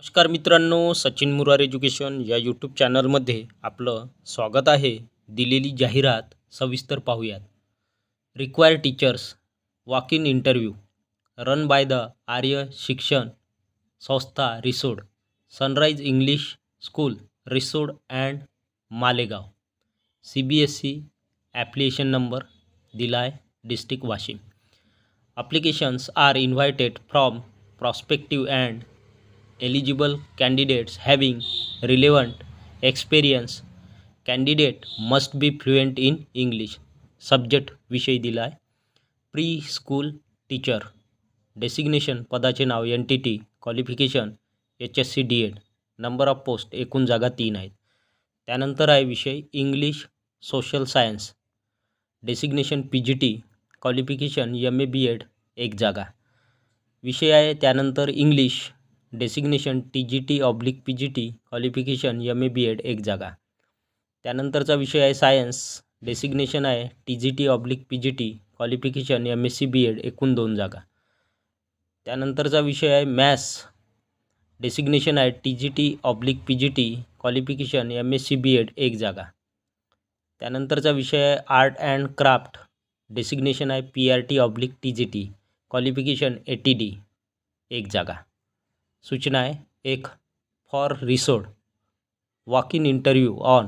नमस्कार मित्रांनो, सचिन मुरार एज्युकेशन या यूट्यूब चॅनलमध्ये आपलं स्वागत आहे. दिलेली जाहिरात सविस्तर पाहूयात. Required teachers walk in interview run by the Arya Shikshan Sanstha Risod, Sunrise English school Risod and Malegaon. CBSE application number दिला आहे, district Washim. Applications are invited from prospective and eligible candidates having relevant experience. Candidate must be fluent in English. Subject विषय दिला आहे, pre school teacher. Designation पदाचे नाव NTT. Qualification HSC DED. Number of post एकूण जागा 3 आहेत. त्यानंतर आहे विषय English social science. Designation PGT. Qualification MA BEd 1 जागा. विषय आहे त्यानंतर English. Designation TGT/PGT. Qualification MA BEd 1 जागा. त्यानंतरचा विषय आहे सायन्स. डेसिग्नेशन आहे TGT/PGT. क्वालिफिकेशन MSc BEd एकूण 2 जागा. त्यानंतरचा विषय आहे मॅथ्स. डेसिग्नेशन आहे TGT/PGT. क्वालिफिकेशन MSc BEd 1 जागा. त्यानंतरचा विषय आहे आर्ट अँड क्राफ्ट. डेसिग्नेशन आहे PRT/TGT. क्वालिफिकेशन ATD 1 जागा. सूचना आहे 1. For Risod walk in interview on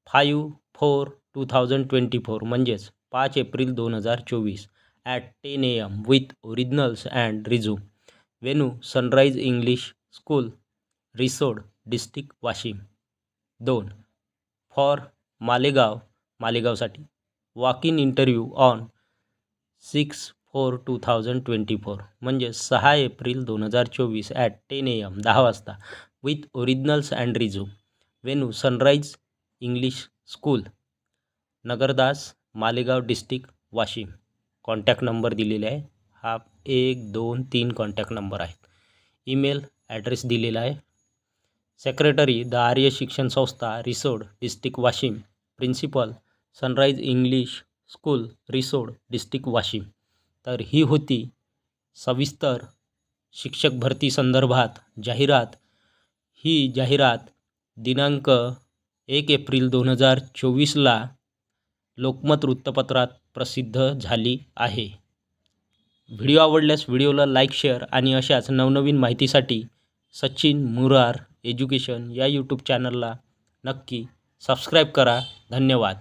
5/4/2024 म्हणजेच 5 April 2024 at 10 AM with originals and resume. Venue Sunrise English school Risod district Washim. 2. For मालेगावसाठी वॉक इन इंटरव्ह्यू ऑन 6/4/2024 म्हणजे 6 एप्रिल 2024 ॲट 10 AM 10 वाजता with originals and resume. Venue Sunrise English school Nagardas Malegaon district Washim. Contact number दिलेला आहे, हा 1, 2, 3 contact number आहेत. Email address दिलेला आहे. Secretary the Arya Shikshan Sanstha Risod district Washim. Principal Sunrise English school Risod district Washim. तर ही होती सविस्तर शिक्षक भरती संदर्भात जाहिरात. ही जाहिरात दिनांक 1 एप्रिल 2024ला लोकमत वृत्तपत्रात प्रसिद्ध झाली आहे. व्हिडिओ आवडल्यास व्हिडिओला लाईक, शेअर आणि अशाच नवनवीन माहितीसाठी सचिन मुरार एज्युकेशन या यूट्यूब चॅनलला नक्की सबस्क्राईब करा. धन्यवाद.